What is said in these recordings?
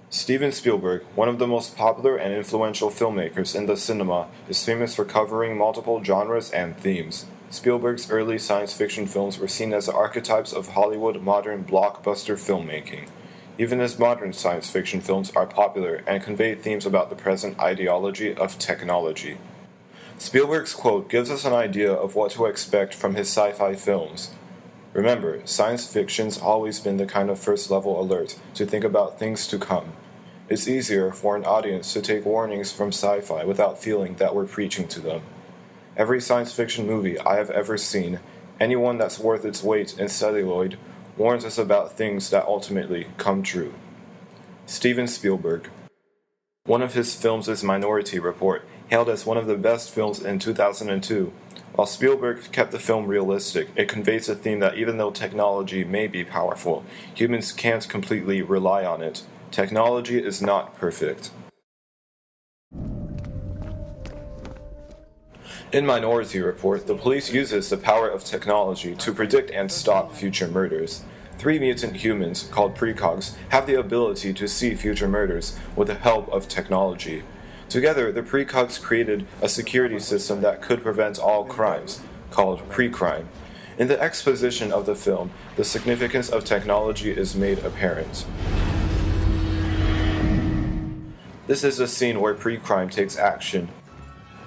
Steven Spielberg, one of the most popular and influential filmmakers in the cinema, is famous for covering multiple genres and themes. Spielberg's early science fiction films were seen as archetypes of Hollywood modern blockbuster filmmaking. Even his modern science fiction films are popular and convey themes about the present ideology of technology. Spielberg's quote gives us an idea of what to expect from his sci-fi films. Remember, science fiction's always been the kind of first-level alert to think about things to come. It's easier for an audience to take warnings from sci-fi without feeling that we're preaching to them. Every science fiction movie I have ever seen, anyone that's worth its weight in celluloid, warns us about things that ultimately come true. Steven Spielberg. One of his films is Minority Report, hailed as one of the best films in 2002. While Spielberg kept the film realistic, it conveys a theme that even though technology may be powerful, humans can't completely rely on it. Technology is not perfect. In Minority Report, the police uses the power of technology to predict and stop future murders. 3 mutant humans, called precogs, have the ability to see future murders with the help of technology. Together, the precogs created a security system that could prevent all crimes, called pre-crime. In the exposition of the film, the significance of technology is made apparent. This is a scene where pre-crime takes action.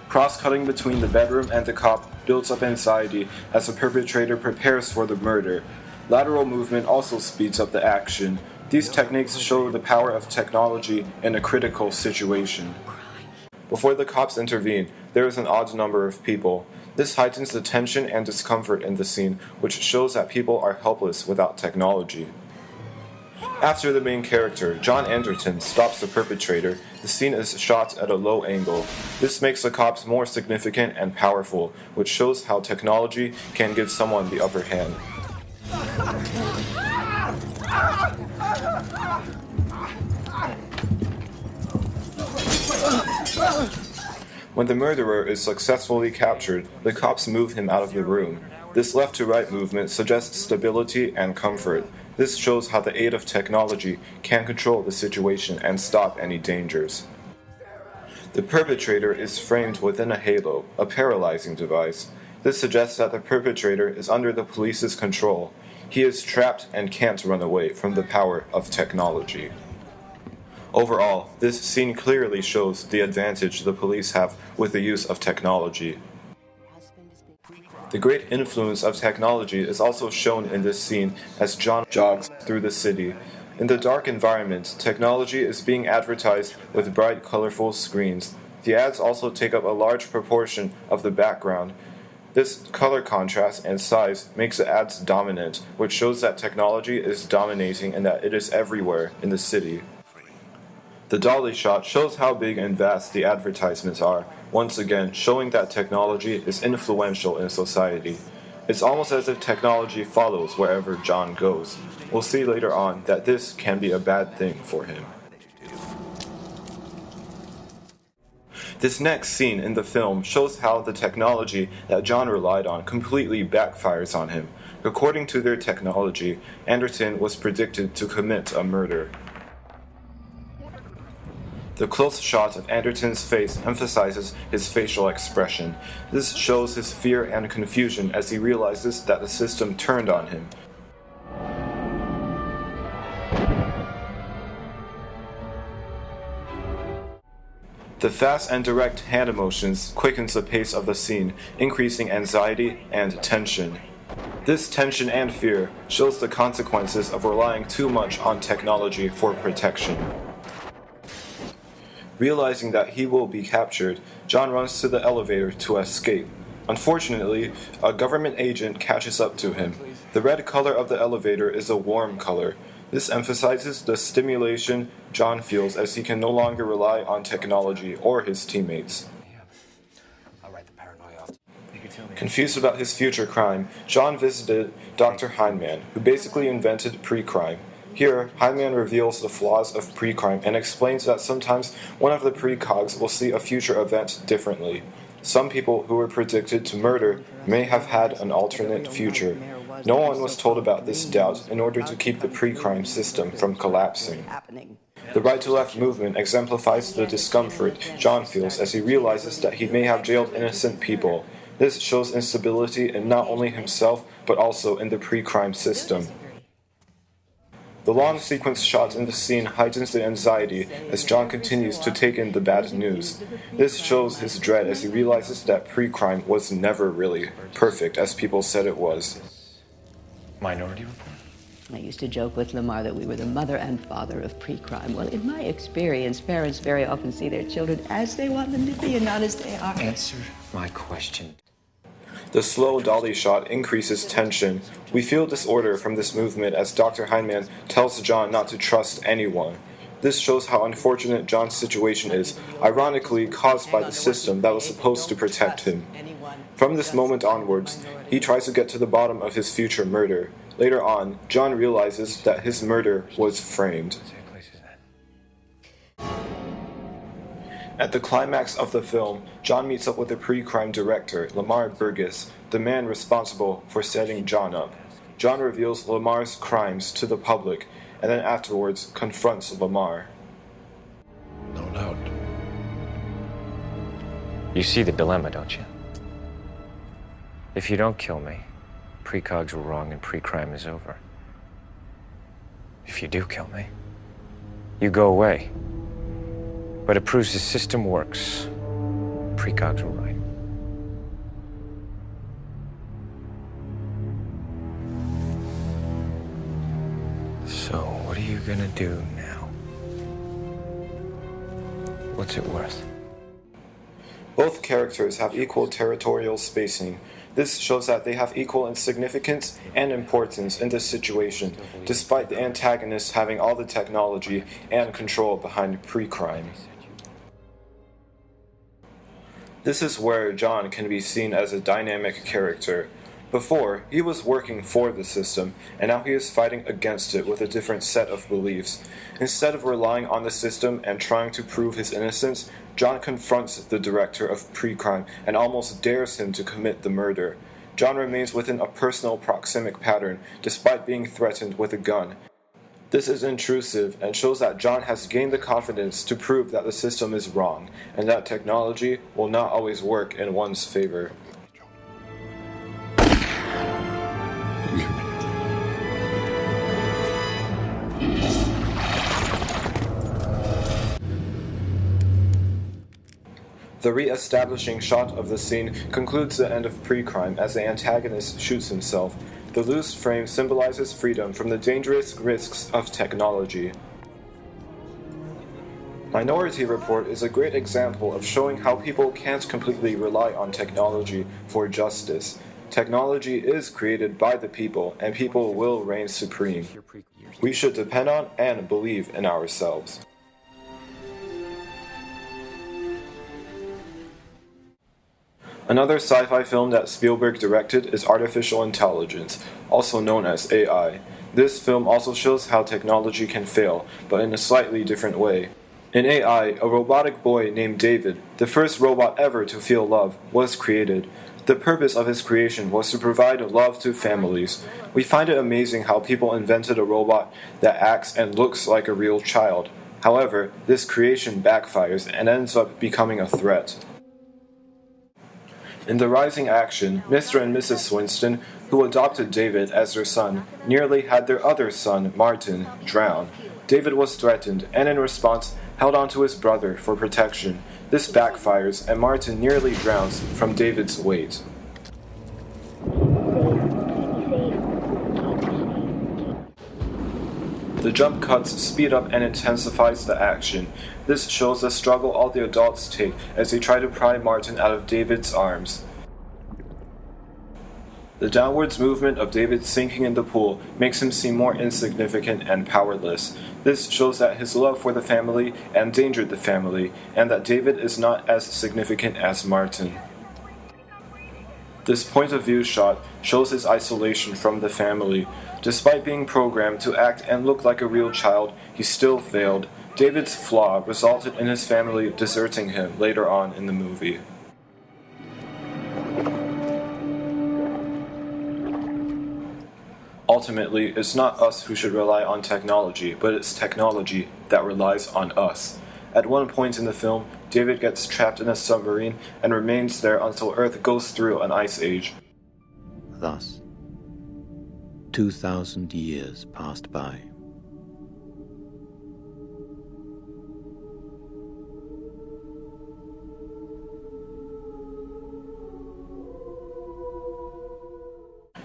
Cross-cutting between the bedroom and the cop builds up anxiety as the perpetrator prepares for the murder. Lateral movement also speeds up the action. These techniques show the power of technology in a critical situation. Before the cops intervene, there is an odd number of people. This heightens the tension and discomfort in the scene, which shows that people are helpless without technology. After the main character, John Anderton, stops the perpetrator, the scene is shot at a low angle. This makes the cops more significant and powerful, which shows how technology can give someone the upper hand. When the murderer is successfully captured, the cops move him out of the room. This left-to-right movement suggests stability and comfort. This shows how the aid of technology can control the situation and stop any dangers. The perpetrator is framed within a halo, a paralyzing device. This suggests that the perpetrator is under the police's control. He is trapped and can't run away from the power of technology. Overall, this scene clearly shows the advantage the police have with the use of technology. The great influence of technology is also shown in this scene as John jogs through the city. In the dark environment, technology is being advertised with bright, colorful screens. The ads also take up a large proportion of the background. This color contrast and size makes the ads dominant, which shows that technology is dominating and that it is everywhere in the city. The dolly shot shows how big and vast the advertisements are, once again showing that technology is influential in society. It's almost as if technology follows wherever John goes. We'll see later on that this can be a bad thing for him. This next scene in the film shows how the technology that John relied on completely backfires on him. According to their technology, Anderton was predicted to commit a murder. The close shot of Anderton's face emphasizes his facial expression. This shows his fear and confusion as he realizes that the system turned on him. The fast and direct hand motions quickens the pace of the scene, increasing anxiety and tension. This tension and fear shows the consequences of relying too much on technology for protection. Realizing that he will be captured, John runs to the elevator to escape. Unfortunately, a government agent catches up to him. The red color of the elevator is a warm color. This emphasizes the stimulation John feels as he can no longer rely on technology or his teammates. Confused about his future crime, John visited Dr. Heinemann, who basically invented pre-crime. Here, Heinemann reveals the flaws of pre-crime and explains that sometimes one of the precogs will see a future event differently. Some people who were predicted to murder may have had an alternate future. No one was told about this doubt in order to keep the pre-crime system from collapsing. The right-to-left movement exemplifies the discomfort John feels as he realizes that he may have jailed innocent people. This shows instability in not only himself, but also in the pre-crime system. The long sequence shot in the scene heightens the anxiety as John continues to take in the bad news. This shows his dread as he realizes that pre-crime was never really perfect as people said it was. Minority Report? I used to joke with Lamar that we were the mother and father of pre-crime. Well, in my experience, parents very often see their children as they want them to be and not as they are. Answer my question. The slow dolly shot increases tension. We feel disorder from this movement as Dr. Heinemann tells John not to trust anyone. This shows how unfortunate John's situation is, ironically caused by the system that was supposed to protect him. From this moment onwards, he tries to get to the bottom of his future murder. Later on, John realizes that his murder was framed. At the climax of the film, John meets up with the pre-crime director, Lamar Burgess, the man responsible for setting John up. John reveals Lamar's crimes to the public, and then afterwards confronts Lamar. No doubt. You see the dilemma, don't you? If you don't kill me, precogs were wrong and pre-crime is over. If you do kill me, you go away. But it proves the system works. Precogs were right. So, what are you gonna do now? What's it worth? Both characters have equal territorial spacing. This shows that they have equal significance and importance in this situation, despite the antagonist having all the technology and control behind pre-crime. This is where John can be seen as a dynamic character. Before, he was working for the system, and now he is fighting against it with a different set of beliefs. Instead of relying on the system and trying to prove his innocence, John confronts the director of pre-crime and almost dares him to commit the murder. John remains within a personal proxemic pattern, despite being threatened with a gun. This is intrusive and shows that John has gained the confidence to prove that the system is wrong, and that technology will not always work in one's favor. The re-establishing shot of the scene concludes the end of pre-crime as the antagonist shoots himself. The loose frame symbolizes freedom from the dangerous risks of technology. Minority Report is a great example of showing how people can't completely rely on technology for justice. Technology is created by the people, and people will reign supreme. We should depend on and believe in ourselves. Another sci-fi film that Spielberg directed is Artificial Intelligence, also known as AI. This film also shows how technology can fail, but in a slightly different way. In AI, a robotic boy named David, the first robot ever to feel love, was created. The purpose of his creation was to provide love to families. We find it amazing how people invented a robot that acts and looks like a real child. However, this creation backfires and ends up becoming a threat. In The Rising Action, Mr. and Mrs. Swinston, who adopted David as their son, nearly had their other son, Martin, drown. David was threatened, and in response, held onto his brother for protection. This backfires, and Martin nearly drowns from David's weight. The jump cuts speed up and intensifies the action. This shows the struggle all the adults take as they try to pry Martin out of David's arms. The downwards movement of David sinking in the pool makes him seem more insignificant and powerless. This shows that his love for the family endangered the family, and that David is not as significant as Martin. This point of view shot shows his isolation from the family. Despite being programmed to act and look like a real child, he still failed. David's flaw resulted in his family deserting him later on in the movie. ultimately, it's not us who should rely on technology, but it's technology that relies on us. At one point in the film, David gets trapped in a submarine and remains there until Earth goes through an ice age. Thus, 2,000 years passed by.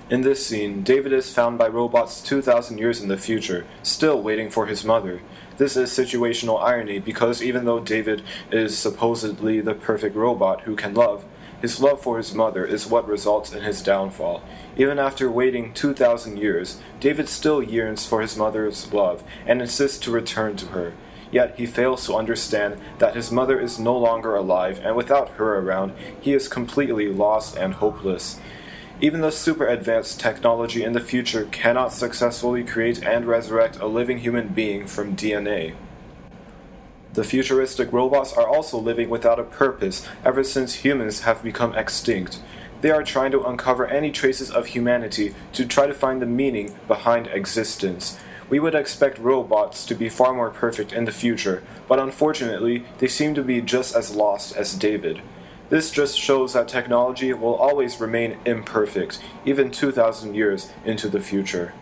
In this scene, David is found by robots 2,000 years in the future, still waiting for his mother. This is situational irony because even though David is supposedly the perfect robot who can love, his love for his mother is what results in his downfall. Even after waiting 2,000 years, David still yearns for his mother's love and insists to return to her. Yet he fails to understand that his mother is no longer alive, and without her around, he is completely lost and hopeless. Even the super advanced technology in the future cannot successfully create and resurrect a living human being from DNA. The futuristic robots are also living without a purpose ever since humans have become extinct. They are trying to uncover any traces of humanity to try to find the meaning behind existence. We would expect robots to be far more perfect in the future, but unfortunately, they seem to be just as lost as David. This just shows that technology will always remain imperfect, even 2,000 years into the future.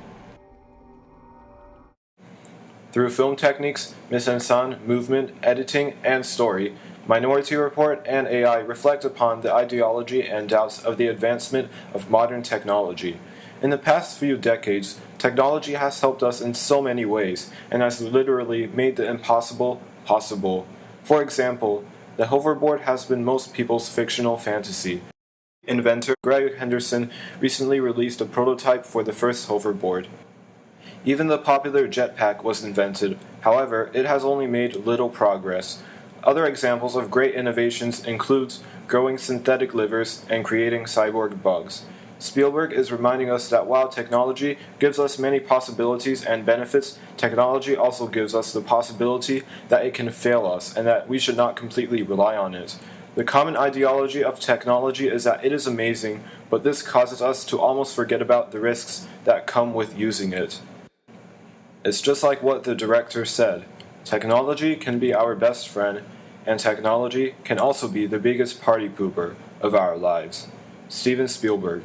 Through film techniques, mise-en-scène, movement, editing, and story, Minority Report and AI reflect upon the ideology and doubts of the advancement of modern technology. In the past few decades, technology has helped us in so many ways and has literally made the impossible possible. For example, the hoverboard has been most people's fictional fantasy. Inventor Greg Henderson recently released a prototype for the first hoverboard. Even the popular jetpack was invented, however, it has only made little progress. Other examples of great innovations include growing synthetic livers and creating cyborg bugs. Spielberg is reminding us that while technology gives us many possibilities and benefits, technology also gives us the possibility that it can fail us and that we should not completely rely on it. The common ideology of technology is that it is amazing, but this causes us to almost forget about the risks that come with using it. It's just like what the director said, technology can be our best friend, and technology can also be the biggest party pooper of our lives. Steven Spielberg.